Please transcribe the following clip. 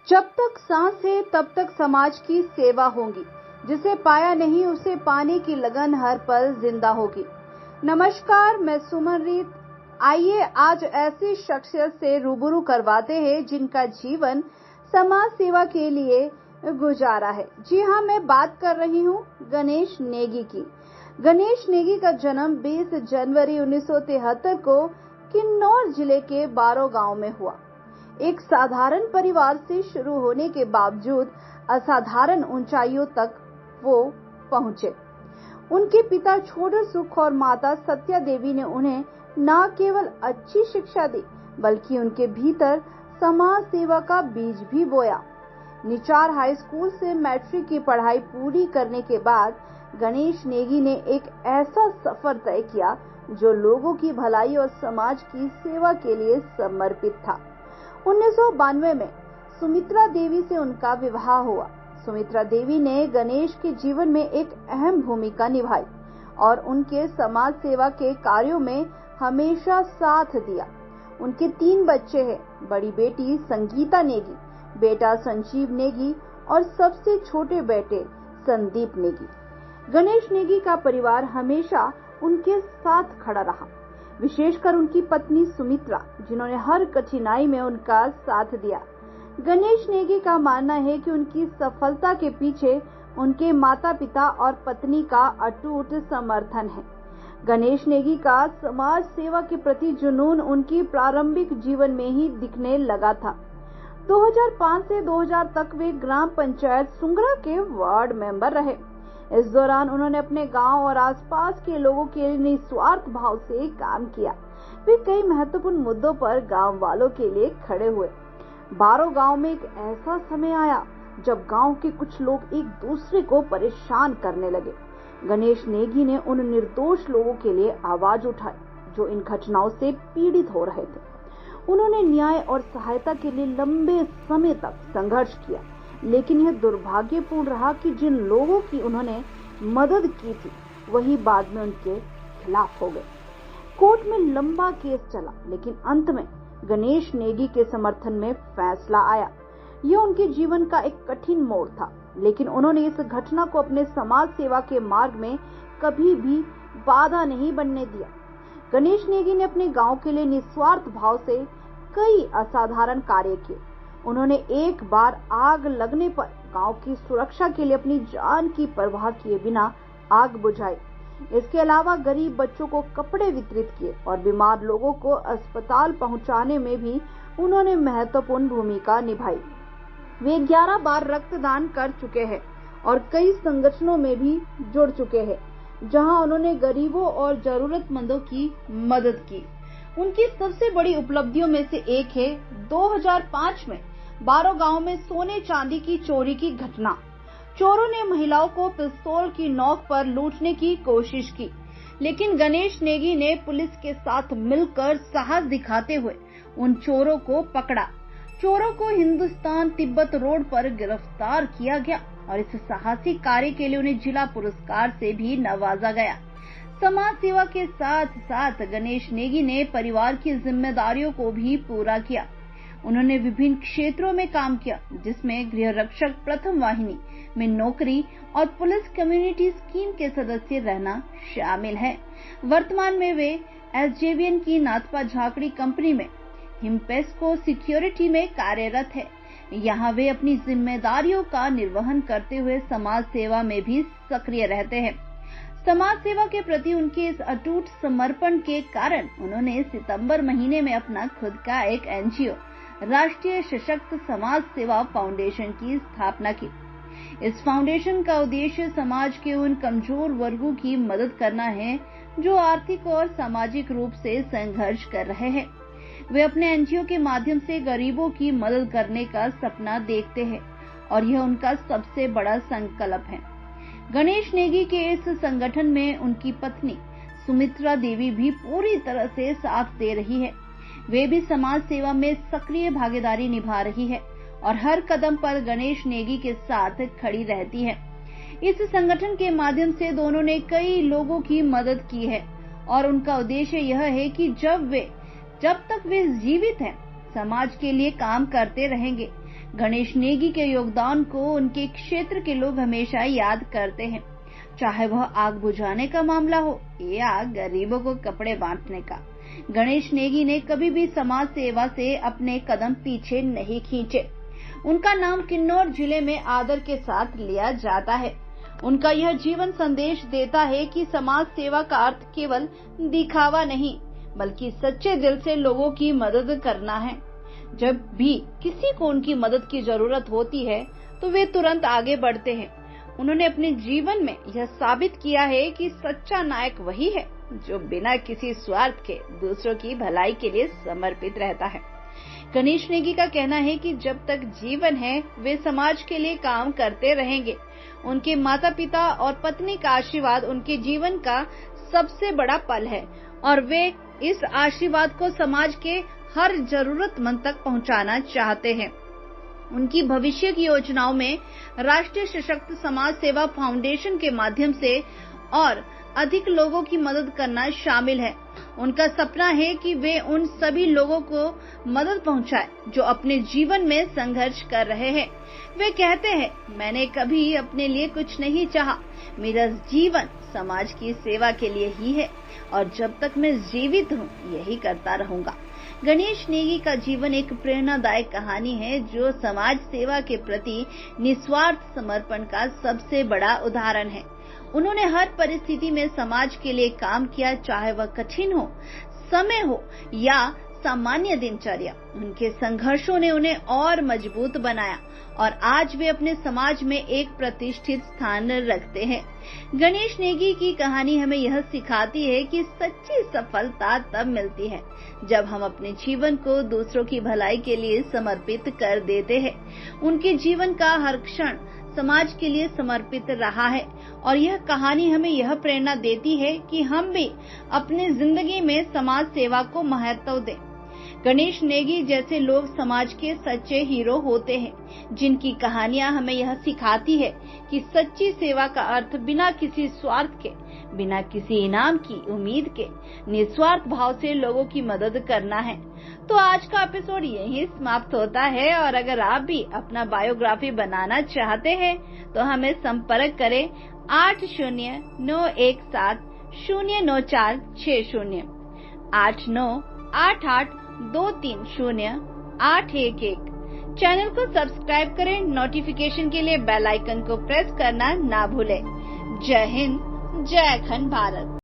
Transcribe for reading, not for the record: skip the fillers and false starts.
जब तक सांस है तब तक समाज की सेवा होगी। जिसे पाया नहीं उसे पाने की लगन हर पल जिंदा होगी। नमस्कार, मैं सुमन रीत। आइए आज ऐसी शख्सियत से रूबरू करवाते हैं जिनका जीवन समाज सेवा के लिए गुजारा है। जी हाँ, मैं बात कर रही हूँ गणेश नेगी की। गणेश नेगी का जन्म 20 जनवरी 1973 को किन्नौर जिले के बारो गांव में हुआ। एक साधारण परिवार से शुरू होने के बावजूद असाधारण ऊंचाइयों तक वो पहुंचे। उनके पिता छोटे सुख और माता सत्या देवी ने उन्हें न केवल अच्छी शिक्षा दी बल्कि उनके भीतर समाज सेवा का बीज भी बोया। निचार हाई स्कूल से मैट्रिक की पढ़ाई पूरी करने के बाद गणेश नेगी ने एक ऐसा सफर तय किया जो लोगों की भलाई और समाज की सेवा के लिए समर्पित था। 1992 में सुमित्रा देवी से उनका विवाह हुआ। सुमित्रा देवी ने गणेश के जीवन में एक अहम भूमिका निभाई और उनके समाज सेवा के कार्यों में हमेशा साथ दिया। उनके 3 बच्चे हैं, बड़ी बेटी संगीता नेगी, बेटा संजीव नेगी और सबसे छोटे बेटे संदीप नेगी। गणेश नेगी का परिवार हमेशा उनके साथ खड़ा रहा, विशेषकर उनकी पत्नी सुमित्रा, जिन्होंने हर कठिनाई में उनका साथ दिया। गणेश नेगी का मानना है कि उनकी सफलता के पीछे उनके माता पिता और पत्नी का अटूट समर्थन है। गणेश नेगी का समाज सेवा के प्रति जुनून उनकी प्रारंभिक जीवन में ही दिखने लगा था। 2005 से 2000 तक वे ग्राम पंचायत सुंगरा के वार्ड मेंबर रहे। इस दौरान उन्होंने अपने गांव और आसपास के लोगों के लिए निस्वार्थ भाव से काम किया। वे कई महत्वपूर्ण मुद्दों पर गांव वालों के लिए खड़े हुए। बारो गांव में एक ऐसा समय आया जब गांव के कुछ लोग एक दूसरे को परेशान करने लगे। गणेश नेगी ने उन निर्दोष लोगों के लिए आवाज उठाई जो इन घटनाओं से पीड़ित हो रहे थे। उन्होंने न्याय और सहायता के लिए लंबे समय तक संघर्ष किया, लेकिन यह दुर्भाग्यपूर्ण रहा कि जिन लोगों की उन्होंने मदद की थी वही बाद में उनके खिलाफ हो गए। कोर्ट में लंबा केस चला, लेकिन अंत में गणेश नेगी के समर्थन में फैसला आया। यह उनके जीवन का एक कठिन मोड़ था, लेकिन उन्होंने इस घटना को अपने समाज सेवा के मार्ग में कभी भी बाधा नहीं बनने दिया। गणेश नेगी ने अपने गांव के लिए निस्वार्थ भाव से कई असाधारण कार्य किए। उन्होंने एक बार आग लगने पर गांव की सुरक्षा के लिए अपनी जान की परवाह किए बिना आग बुझाई। इसके अलावा गरीब बच्चों को कपड़े वितरित किए और बीमार लोगों को अस्पताल पहुंचाने में भी उन्होंने महत्वपूर्ण भूमिका निभाई। वे 11 बार रक्तदान कर चुके हैं और कई संगठनों में भी जुड़ चुके हैं, जहां उन्होंने गरीबों और जरूरतमंदों की मदद की। उनकी सबसे बड़ी उपलब्धियों में से एक है 2005 में बारो गांव में सोने चांदी की चोरी की घटना। चोरों ने महिलाओं को पिस्तौल की नोक पर लूटने की कोशिश की, लेकिन गणेश नेगी ने पुलिस के साथ मिलकर साहस दिखाते हुए उन चोरों को पकड़ा। चोरों को हिंदुस्तान तिब्बत रोड पर गिरफ्तार किया गया और इस साहसिक कार्य के लिए उन्हें जिला पुरस्कार से भी नवाजा गया। समाज सेवा के साथ साथ गणेश नेगी ने परिवार की जिम्मेदारियों को भी पूरा किया। उन्होंने विभिन्न क्षेत्रों में काम किया, जिसमें गृह रक्षक प्रथम वाहिनी में नौकरी और पुलिस कम्युनिटी स्कीम के सदस्य रहना शामिल है। वर्तमान में वे एसजेवीएन की नाथपा झाकड़ी कंपनी में हिमपेस्को सिक्योरिटी में कार्यरत है। यहाँ वे अपनी जिम्मेदारियों का निर्वहन करते हुए समाज सेवा में भी सक्रिय रहते हैं। समाज सेवा के प्रति उनके इस अटूट समर्पण के कारण उन्होंने सितंबर महीने में अपना खुद का एक एनजीओ राष्ट्रीय सशक्त समाज सेवा फाउंडेशन की स्थापना की। इस फाउंडेशन का उद्देश्य समाज के उन कमजोर वर्गों की मदद करना है जो आर्थिक और सामाजिक रूप से संघर्ष कर रहे हैं। वे अपने एनजीओ के माध्यम से गरीबों की मदद करने का सपना देखते हैं और यह उनका सबसे बड़ा संकल्प है। गणेश नेगी के इस संगठन में उनकी पत्नी सुमित्रा देवी भी पूरी तरह से साथ दे रही है। वे भी समाज सेवा में सक्रिय भागीदारी निभा रही है और हर कदम पर गणेश नेगी के साथ खड़ी रहती है। इस संगठन के माध्यम से दोनों ने कई लोगों की मदद की है और उनका उद्देश्य यह है कि जब तक वे जीवित हैं, समाज के लिए काम करते रहेंगे। गणेश नेगी के योगदान को उनके क्षेत्र के लोग हमेशा याद करते हैं, चाहे वह आग बुझाने का मामला हो या गरीबों को कपड़े बांटने का। गणेश नेगी ने कभी भी समाज सेवा से अपने कदम पीछे नहीं खींचे। उनका नाम किन्नौर जिले में आदर के साथ लिया जाता है। उनका यह जीवन संदेश देता है कि समाज सेवा का अर्थ केवल दिखावा नहीं, बल्कि सच्चे दिल से लोगों की मदद करना है। जब भी किसी को उनकी मदद की जरूरत होती है तो वे तुरंत आगे बढ़ते हैं। उन्होंने अपने जीवन में यह साबित किया है कि सच्चा नायक वही है जो बिना किसी स्वार्थ के दूसरों की भलाई के लिए समर्पित रहता है। गणेश नेगी का कहना है कि जब तक जीवन है वे समाज के लिए काम करते रहेंगे। उनके माता पिता और पत्नी का आशीर्वाद उनके जीवन का सबसे बड़ा पल है और वे इस आशीर्वाद को समाज के हर जरूरतमंद तक पहुंचाना चाहते हैं। उनकी भविष्य की योजनाओं में राष्ट्रीय सशक्त समाज सेवा फाउंडेशन के माध्यम से और अधिक लोगों की मदद करना शामिल है। उनका सपना है कि वे उन सभी लोगों को मदद पहुंचाए जो अपने जीवन में संघर्ष कर रहे हैं। वे कहते हैं, मैंने कभी अपने लिए कुछ नहीं चाहा, मेरा जीवन समाज की सेवा के लिए ही है और जब तक मैं जीवित हूँ यही करता रहूंगा। गणेश नेगी का जीवन एक प्रेरणादायक कहानी है जो समाज सेवा के प्रति निस्वार्थ समर्पण का सबसे बड़ा उदाहरण है। उन्होंने हर परिस्थिति में समाज के लिए काम किया, चाहे वह कठिन हो, समय हो या सामान्य दिनचर्या। उनके संघर्षों ने उन्हें और मजबूत बनाया और आज वे अपने समाज में एक प्रतिष्ठित स्थान रखते हैं। गणेश नेगी की कहानी हमें यह सिखाती है कि सच्ची सफलता तब मिलती है जब हम अपने जीवन को दूसरों की भलाई के लिए समर्पित कर देते हैं। उनके जीवन का हर क्षण समाज के लिए समर्पित रहा है और यह कहानी हमें यह प्रेरणा देती है कि हम भी अपनी जिंदगी में समाज सेवा को महत्व दें। गणेश नेगी जैसे लोग समाज के सच्चे हीरो होते हैं, जिनकी कहानियां हमें यह सिखाती है कि सच्ची सेवा का अर्थ बिना किसी स्वार्थ के, बिना किसी इनाम की उम्मीद के निस्वार्थ भाव से लोगों की मदद करना है। तो आज का एपिसोड यहीं समाप्त होता है और अगर आप भी अपना बायोग्राफी बनाना चाहते हैं तो हमें संपर्क करें 8091170946089882308111। चैनल को सब्सक्राइब करें। नोटिफिकेशन के लिए बेल आइकन को प्रेस करना ना भूलें। जय हिंद, जय अखंड भारत।